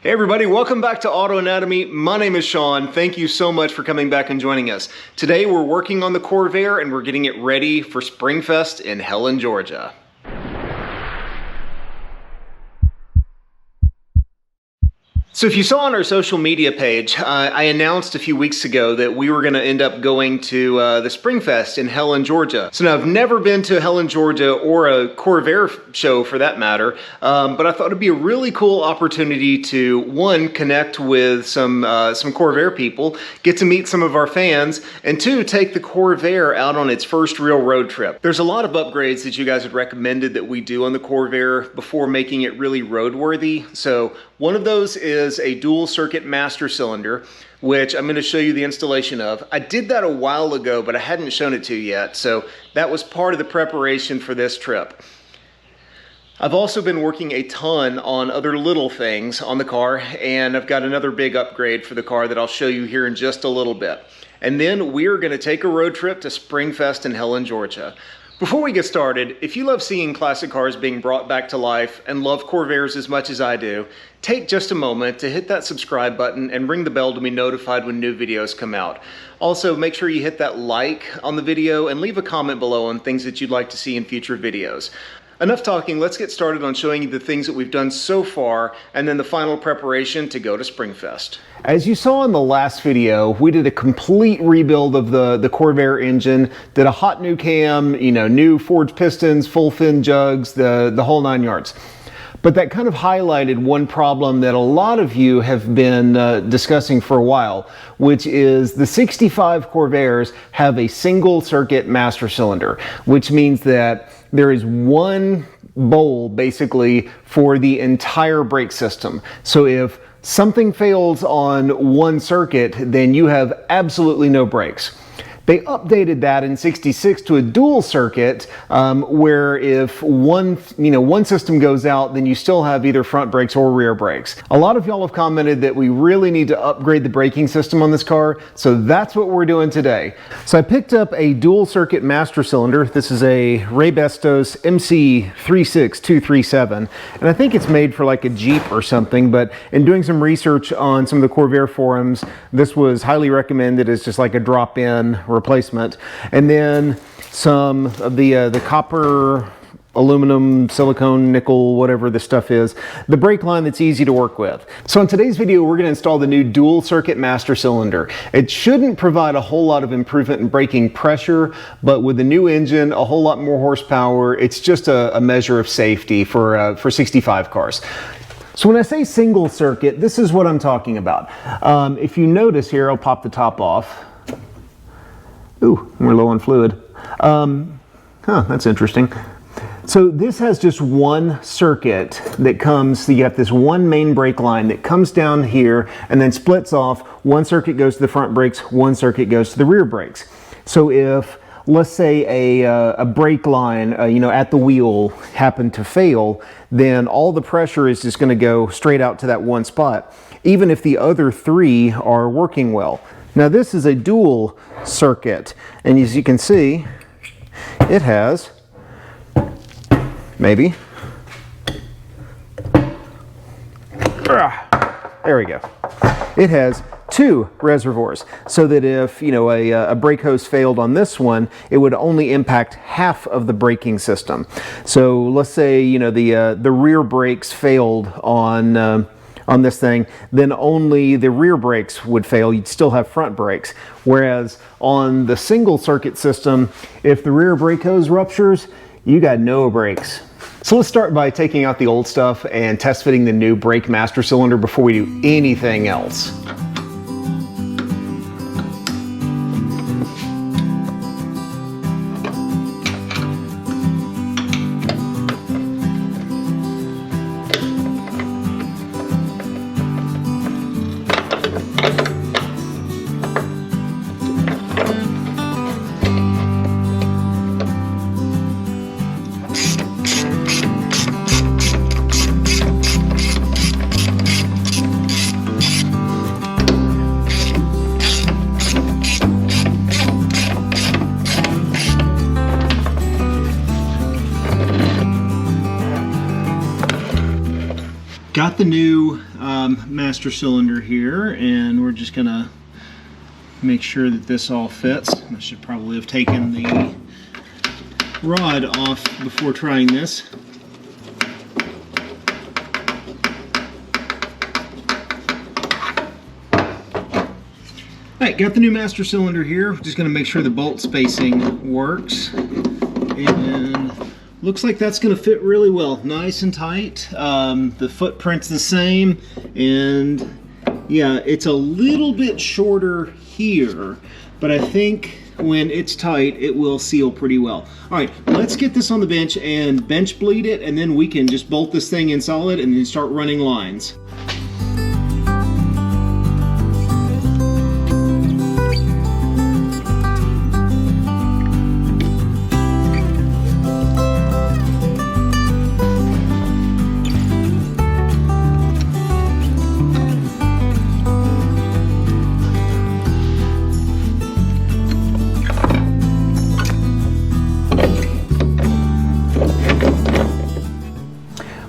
Hey everybody, welcome back to Auto Anatomy. My name is Sean. Thank you so much for coming back and joining us. Today we're working on the Corvair and we're getting it ready for Springfest in Helen, Georgia. So if you saw on our social media page, I announced a few weeks ago that we were going to end up going to the Springfest in Helen, Georgia. So now I've never been to Helen, Georgia, or a Corvair show for that matter, but I thought it'd be a really cool opportunity to, one, connect with some Corvair people, get to meet some of our fans, and two, take the Corvair out on its first real road trip. There's a lot of upgrades that you guys had recommended that we do on the Corvair before making it really roadworthy. So one of those is a dual circuit master cylinder, which I'm going to show you the installation of. I did that a while ago, but I hadn't shown it to you yet, so that was part of the preparation for this trip. I've also been working a ton on other little things on the car, and I've got another big upgrade for the car that I'll show you here in just a little bit. And then we're going to take a road trip to Springfest in Helen, Georgia. Before we get started, if you love seeing classic cars being brought back to life and love Corvairs as much as I do, take just a moment to hit that subscribe button and ring the bell to be notified when new videos come out. Also, make sure you hit that like on the video and leave a comment below on things that you'd like to see in future videos. Enough talking, let's get started on showing you the things that we've done so far and then the final preparation to go to Springfest. As you saw in the last video, we did a complete rebuild of the Corvair engine, did a hot new cam, new forged pistons, full fin jugs, the whole 9 yards. But that kind of highlighted one problem that a lot of you have been discussing for a while, which is the 65 Corvairs have a single circuit master cylinder, which means that there is one bowl basically for the entire brake system. So if something fails on one circuit, then you have absolutely no brakes. They updated that in '66 to a dual circuit, where if one system goes out, then you still have either front brakes or rear brakes. A lot of y'all have commented that we really need to upgrade the braking system on this car, so that's what we're doing today. So I picked up a dual circuit master cylinder. This is a Raybestos MC36237, and I think it's made for like a Jeep or something, but in doing some research on some of the Corvair forums, this was highly recommended as just like a drop-in replacement. And then some of the copper, aluminum, silicone, nickel, whatever the stuff is, the brake line that's easy to work with. So in today's video, we're going to install the new dual circuit master cylinder. It shouldn't provide a whole lot of improvement in braking pressure, but with the new engine, a whole lot more horsepower, it's just a measure of safety for 65 cars. So when I say single circuit, this is what I'm talking about. If you notice here, I'll pop the top off. Ooh, we're low on fluid. That's interesting. So this has just one circuit that comes, so you have this one main brake line that comes down here and then splits off. One circuit goes to the front brakes, one circuit goes to the rear brakes. So if, let's say a brake line, at the wheel happened to fail, then all the pressure is just gonna go straight out to that one spot, even if the other three are working well. Now this is a dual circuit, and as you can see, it has, maybe, there we go. It has two reservoirs, so that if a brake hose failed on this one, it would only impact half of the braking system. So let's say the rear brakes failed on this thing, then only the rear brakes would fail. You'd still have front brakes. Whereas on the single circuit system, if the rear brake hose ruptures, you got no brakes. So let's start by taking out the old stuff and test fitting the new brake master cylinder before we do anything else. Got the new master cylinder here, and we're just gonna make sure that this all fits. I should probably have taken the rod off before trying this. Alright, got the new master cylinder here. Just going to make sure the bolt spacing works. And looks like that's going to fit really well. Nice and tight. The footprint's the same. And yeah, it's a little bit shorter here. But I think when it's tight, it will seal pretty well. Alright, let's get this on the bench and bench bleed it. And then we can just bolt this thing in solid and then start running lines.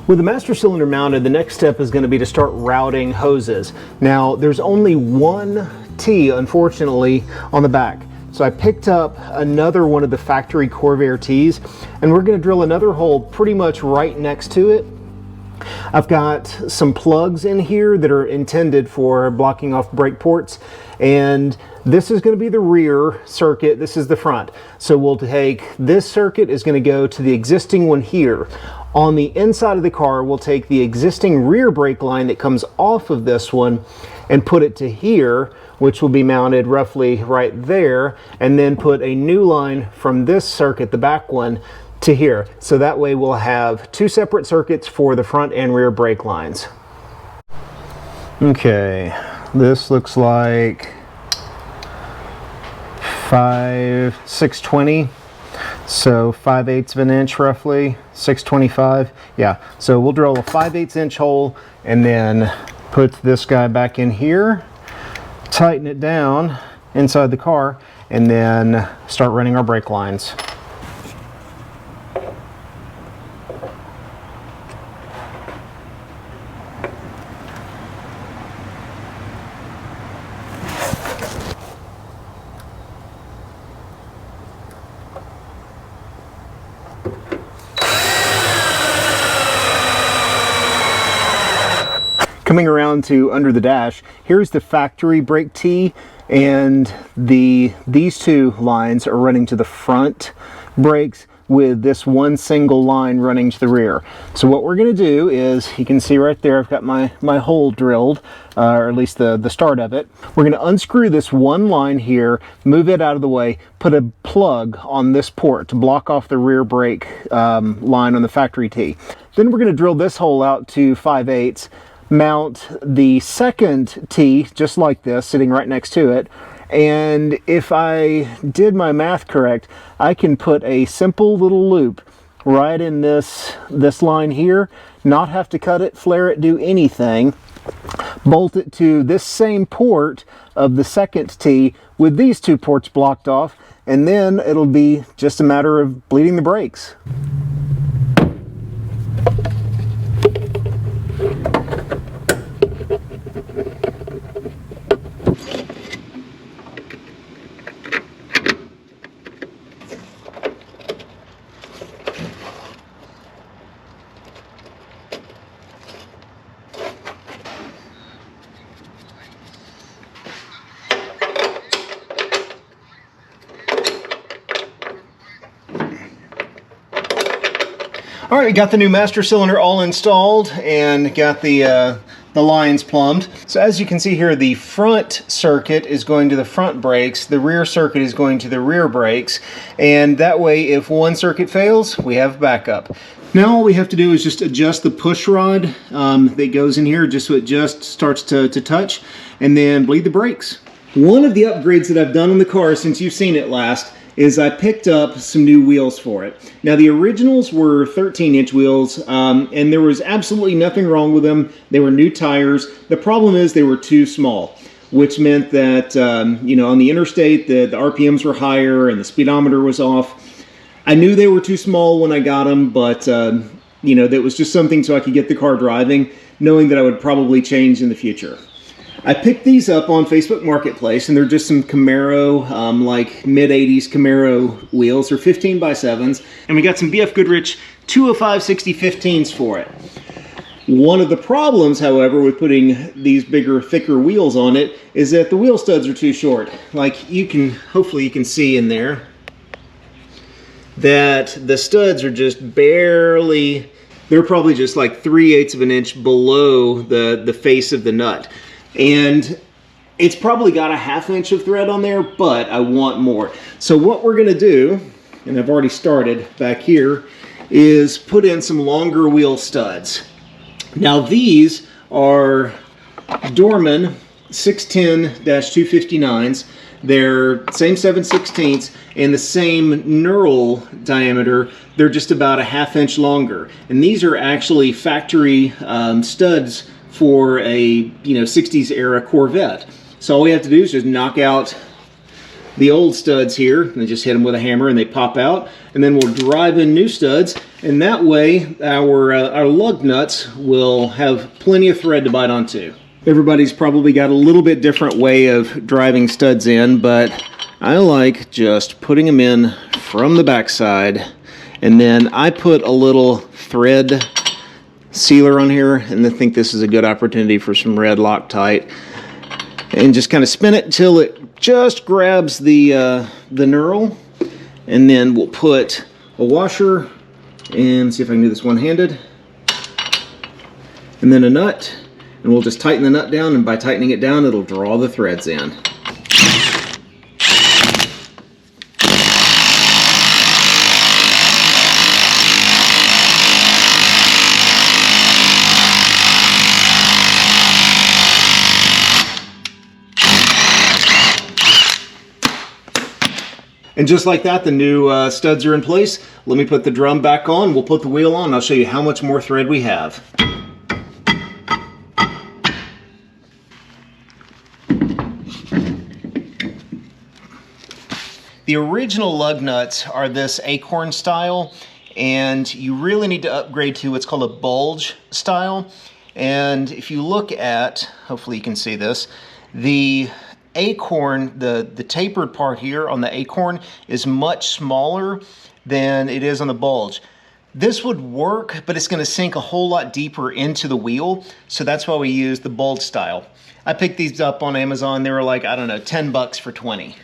With the master cylinder mounted, the next step is going to be to start routing hoses. Now, there's only one T, unfortunately, on the back. So I picked up another one of the factory Corvair T's, and we're going to drill another hole pretty much right next to it. I've got some plugs in here that are intended for blocking off brake ports, and this is going to be the rear circuit, this is the front. So we'll take this circuit is going to go to the existing one here. On the inside of the car, we'll take the existing rear brake line that comes off of this one and put it to here, which will be mounted roughly right there, and then put a new line from this circuit, the back one, to here. So that way we'll have two separate circuits for the front and rear brake lines. Okay, this looks like 620. So 5/8 of an inch roughly, 625. Yeah, so we'll drill a 5/8 inch hole and then put this guy back in here, tighten it down inside the car, and then start running our brake lines. Coming around to under the dash, here's the factory brake T, and these two lines are running to the front brakes with this one single line running to the rear. So what we're going to do is, you can see right there, I've got my hole drilled, or at least the start of it. We're going to unscrew this one line here, move it out of the way, put a plug on this port to block off the rear brake line on the factory T. Then we're going to drill this hole out to 5/8, mount the second T just like this, sitting right next to it, and if I did my math correct, I can put a simple little loop right in this line here, not have to cut it, flare it, do anything, bolt it to this same port of the second T with these two ports blocked off, and then it'll be just a matter of bleeding the brakes. All right, got the new master cylinder all installed and got the lines plumbed. So as you can see here, the front circuit is going to the front brakes, the rear circuit is going to the rear brakes, and that way if one circuit fails, we have backup. Now all we have to do is just adjust the push rod that goes in here just so it just starts to touch, and then bleed the brakes. One of the upgrades that I've done on the car since you've seen it last is I picked up some new wheels for it. Now the originals were 13-inch wheels, and there was absolutely nothing wrong with them. They were new tires. The problem is they were too small, which meant that you know, on the interstate the RPMs were higher and the speedometer was off. I knew they were too small when I got them, but you know, that was just something so I could get the car driving. knowing that I would probably change in the future. I picked these up on Facebook Marketplace, and they're just some Camaro, like mid-80s Camaro wheels. They're 15x7s, and we got some BF Goodrich 205/60/15s for it. One of the problems, however, with putting these bigger, thicker wheels on it is that the wheel studs are too short. Like hopefully you can see in there that the studs are just barely, they're probably just like 3/8 of an inch below the face of the nut. And it's probably got a 1/2 inch of thread on there, but I want more. So what we're gonna do, and I've already started back here, is put in some longer wheel studs. Now these are Dorman 610-259s. They're same 7/16 and the same knurl diameter. They're just about a 1/2 inch longer. And these are actually factory studs for a 60s era Corvette. So all we have to do is just knock out the old studs here and just hit them with a hammer and they pop out, and then we'll drive in new studs, and that way our lug nuts will have plenty of thread to bite onto. Everybody's probably got a little bit different way of driving studs in, but I like just putting them in from the backside, and then I put a little thread sealer on here, and I think this is a good opportunity for some red Loctite, and just kind of spin it until it just grabs the knurl, and then we'll put a washer, and see if I can do this one-handed, and then a nut, and we'll just tighten the nut down, and by tightening it down it'll draw the threads in. And just like that, the new studs are in place. Let me put the drum back on. We'll put the wheel on. I'll show you how much more thread we have. The original lug nuts are this acorn style, and you really need to upgrade to what's called a bulge style. And if you look at, hopefully you can see this, the acorn, the tapered part here on the acorn is much smaller than it is on the bulge. This would work, but it's going to sink a whole lot deeper into the wheel, so that's why we use the bulge style. I picked these up on Amazon. They were like, I don't know, 10 bucks for 20.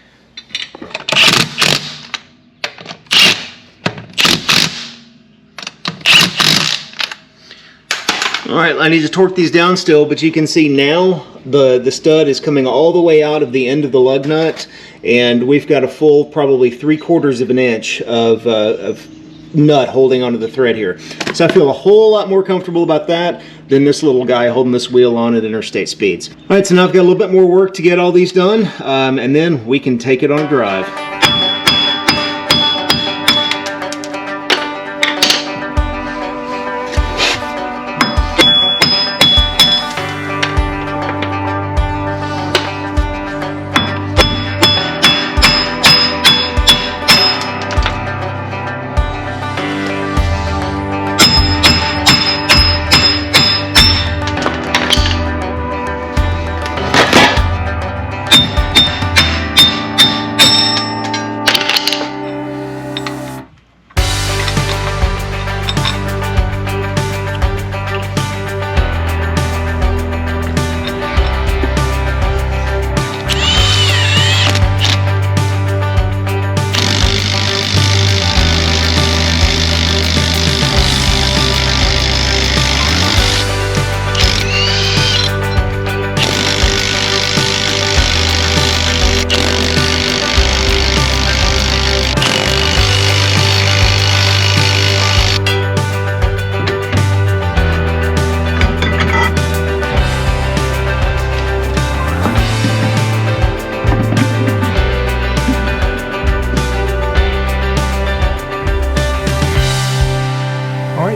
All right, I need to torque these down still, but you can see now the stud is coming all the way out of the end of the lug nut, and we've got a full probably 3/4 of an inch of nut holding onto the thread here. So I feel a whole lot more comfortable about that than this little guy holding this wheel on at interstate speeds. All right, so now I've got a little bit more work to get all these done, and then we can take it on a drive.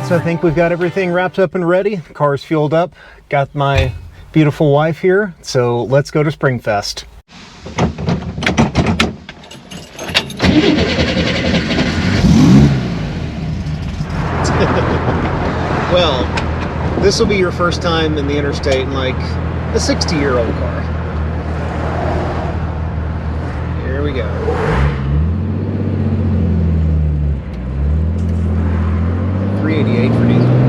So I think we've got everything wrapped up and ready. The car's fueled up. Got my beautiful wife here. So let's go to Springfest. Well, This will be your first time in the interstate in like a 60-year-old car. Here we go. $388 for diesel.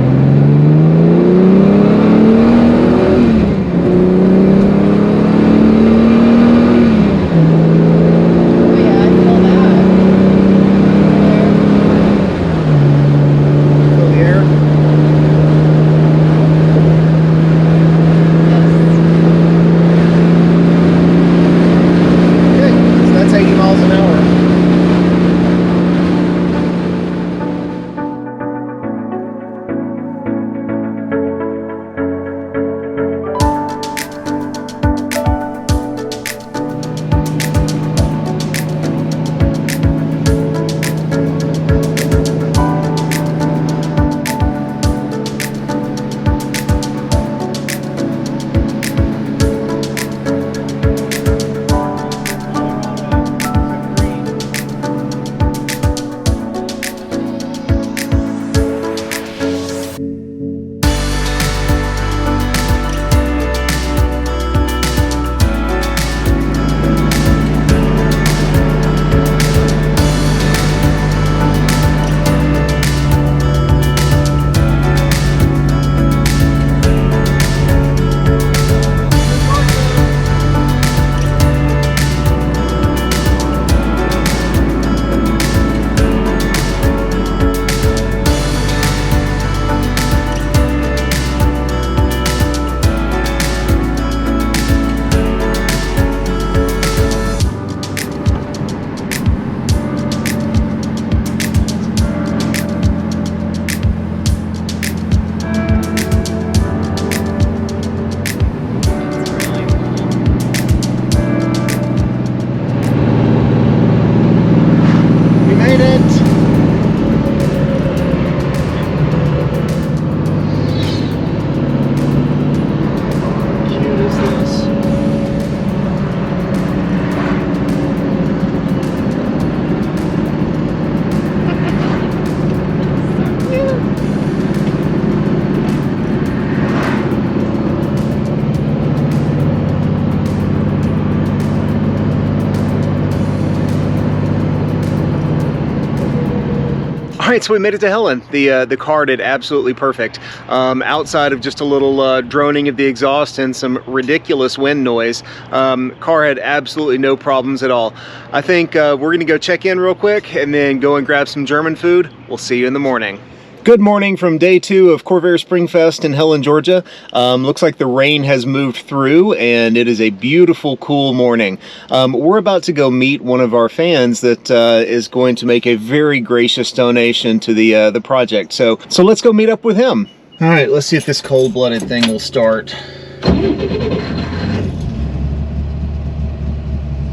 All right, so we made it to Helen. The car did absolutely perfect. Outside of just a little droning of the exhaust and some ridiculous wind noise, car had absolutely no problems at all. I think we're gonna go check in real quick and then go and grab some German food. We'll see you in the morning. Good morning from day 2 of Corvair Springfest in Helen, Georgia. Looks like the rain has moved through and it is a beautiful, cool morning. We're about to go meet one of our fans that is going to make a very gracious donation to the project. So let's go meet up with him. All right, let's see if this cold-blooded thing will start.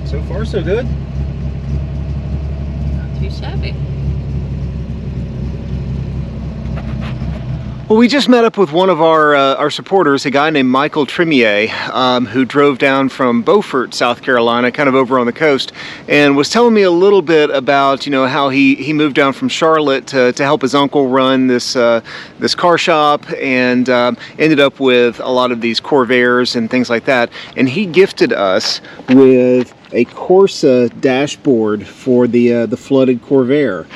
So far, so good. Not too shabby. Well, we just met up with one of our supporters, a guy named Michael Tremier, who drove down from Beaufort, South Carolina, kind of over on the coast, and was telling me a little bit about, you know, how he moved down from Charlotte to help his uncle run this this car shop, and ended up with a lot of these Corvairs and things like that. And he gifted us with a Corsa dashboard for the flooded Corvair,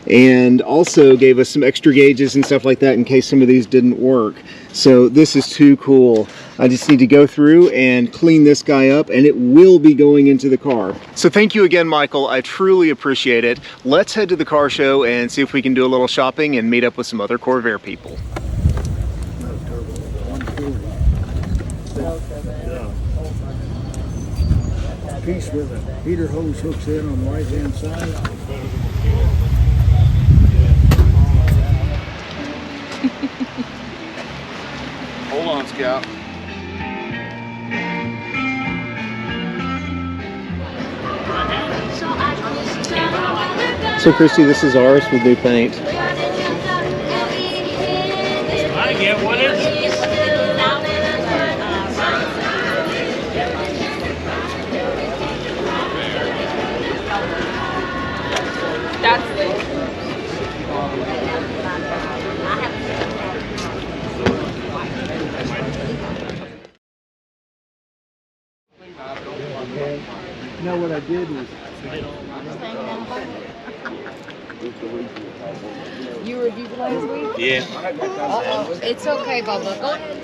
and also gave us some extra gauges and stuff like that in case some of these didn't work. So this is too cool. I just need to go through and clean this guy up, and it will be going into the car. So thank you again, Michael. I truly appreciate it. Let's head to the car show and see if we can do a little shopping and meet up with some other Corvair people. Piece with a heater hose hooks in on the right hand side. Hold on, Scout. So Christie, this is ours with new paint. I get what is it? That's it. You know what I did was You reviewed last week? Yeah. Uh-oh. It's okay, Bubba. Go ahead.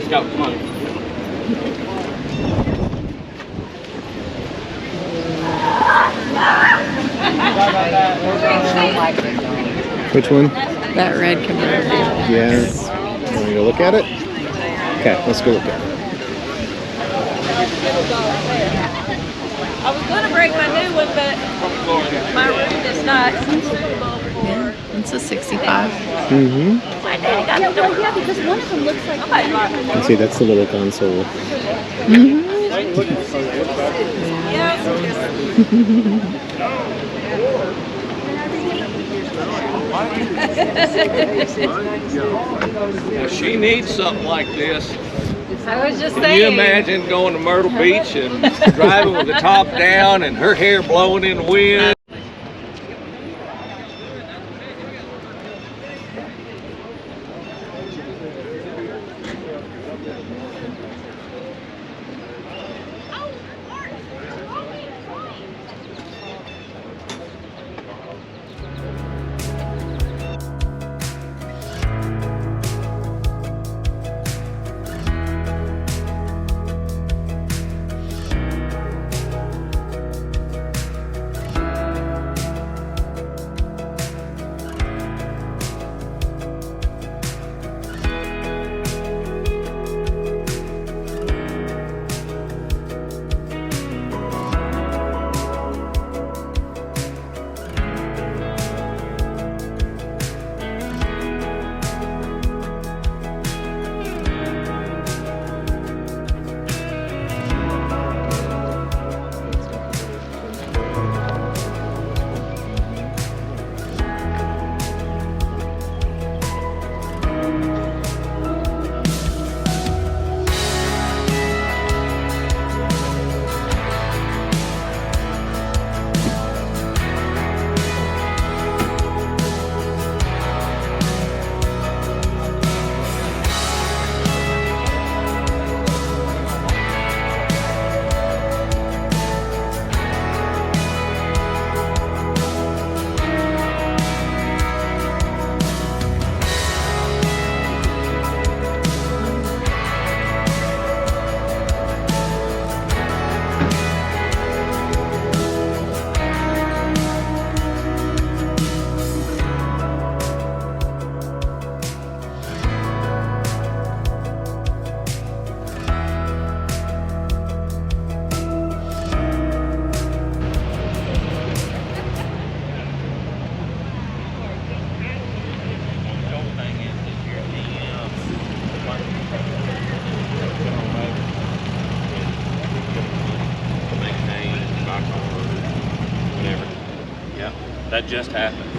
Scout, come on. Which one? That red Camaro. Yeah. Want me to look at it? Okay, let's go look at it. I was going to bring my new one, but my room is not suitable for. It's a 65. Mm-hmm. My daddy got the door. Yeah, because one of them looks like. See, that's the little console. Now she needs something like this. I was just Can saying. you imagine going to Myrtle Beach and driving with the top down and her hair blowing in the wind? That just happened.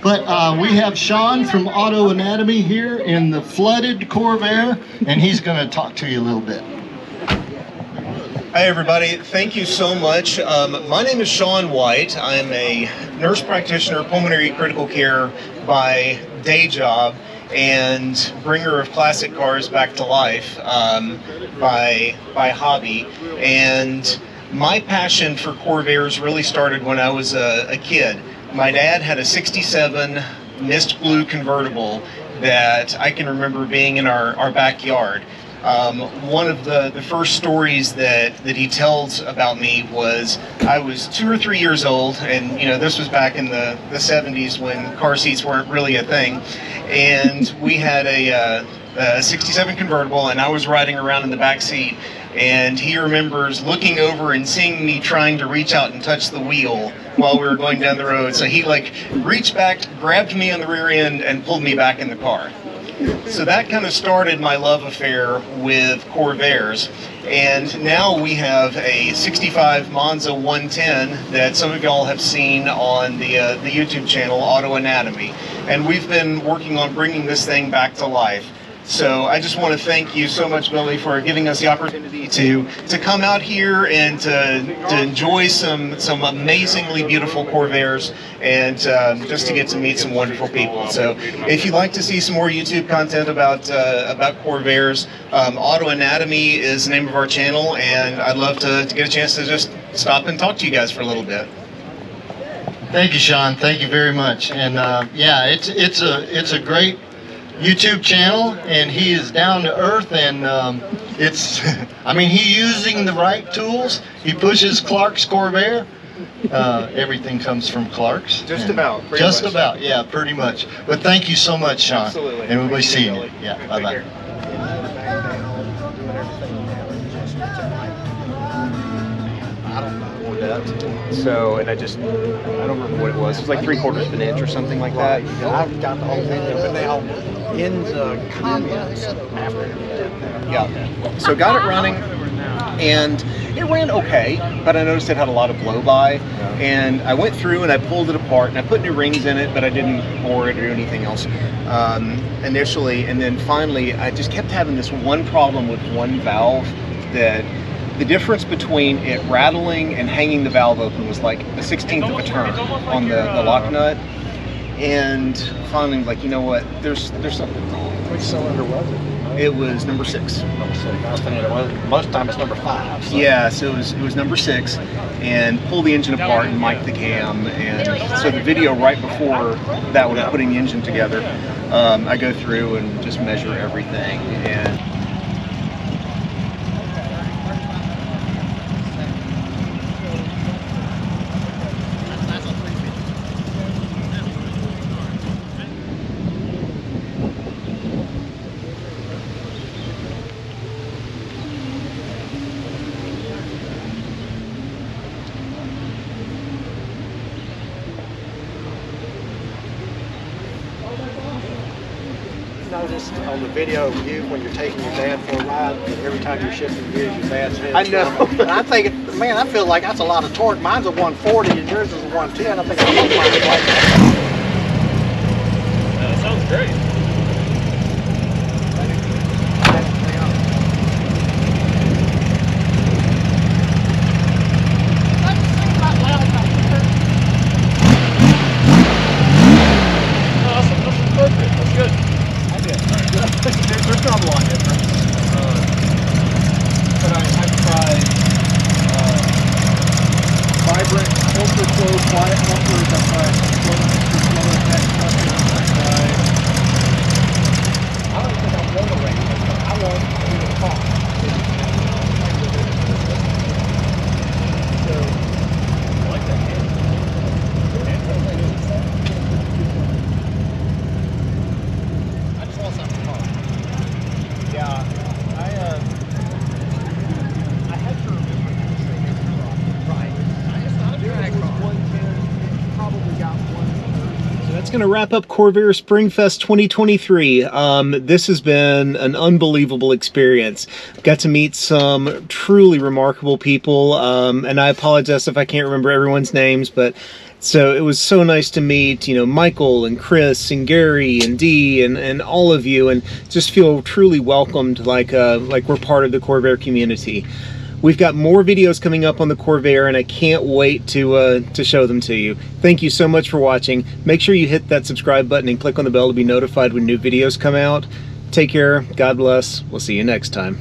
But we have Sean from Auto Anatomy here in the flooded Corvair, and he's going to talk to you a little bit. Hi everybody, thank you so much. My name is Sean White. I'm a nurse practitioner, pulmonary critical care by day job, and bringer of classic cars back to life by hobby. And my passion for Corvairs really started when I was a kid. My dad had a 67 mist blue convertible that I can remember being in our backyard. One of the first stories that he tells about me was I was 2 or 3 years old, and you know, this was back in the 70s when car seats weren't really a thing, and we had a 67 convertible, and I was riding around in the back seat, and he remembers looking over and seeing me trying to reach out and touch the wheel while we were going down the road. So he like reached back, grabbed me on the rear end, and pulled me back in the car. So that kind of started my love affair with Corvairs, and now we have a 65 Monza 110 that some of y'all have seen on the YouTube channel Auto Anatomy, and we've been working on bringing this thing back to life. So I just want to thank you so much, Billy, for giving us the opportunity to come out here and to enjoy some amazingly beautiful Corvairs, and just to get to meet some wonderful people. So if you'd like to see some more YouTube content about Corvairs, Auto Anatomy is the name of our channel, and I'd love to get a chance to just stop and talk to you guys for a little bit. Thank you, Sean. Thank you very much. And yeah, it's a great YouTube channel, and he is down to earth, and it's I mean, he's using the right tools. He pushes Clark's Corvair. Everything comes from Clark's. Just about. Just about, yeah, pretty much. But thank you so much, Sean. Absolutely. And we'll be seeing you. Yeah, bye-bye. So, and I don't remember what it was. It was like 3/4 of an inch or something like that. I've got the whole thing, but they all in the comments after. Yeah. So got it running, and it ran okay, but I noticed it had a lot of blow by, and I went through and I pulled it apart and I put new rings in it, but I didn't bore it or do anything else initially, and then finally I just kept having this one problem with one valve, that the difference between it rattling and hanging the valve open was like a 16th of a turn on the lock nut. And finally, like, you know what? There's something wrong. Which cylinder was it? It was number 6. Number 6. I was thinking it was, most of the time it's number 5. So. Yeah, so it was number 6, and pull the engine apart and mic the cam. And so the video right before that, when I'm putting the engine together, I go through and just measure everything. And Noticed on the video of you when you're taking your dad for a ride, every time you're shifting gears, your dad's head. I know. And I'm thinking, man, I feel like that's a lot of torque. Mine's a 140 and yours is a 110. I think I'm like that. That sounds great. Awesome. This is perfect. That's good. there's not a lot of difference. But I've tried vibrant, ultra slow, quiet bumpers. I've tried slow, attack bumpers. I've tried. I don't think I'm going to rate it, but I want to do the talk. So, I like that game. I just want something fun. Yeah, I had to remember this thing is right. I just thought it was 110, probably got 130. So that's going to wrap up Corvair Springfest 2023. This has been an unbelievable experience. Got to meet some truly remarkable people, and I apologize if I can't remember everyone's names, but so it was so nice to meet, you know, Michael and Chris and Gary and Dee and all of you, and just feel truly welcomed, like we're part of the Corvair community. We've got more videos coming up on the Corvair, and I can't wait to show them to you. Thank you so much for watching. Make sure you hit that subscribe button and click on the bell to be notified when new videos come out. Take care. God bless. We'll see you next time.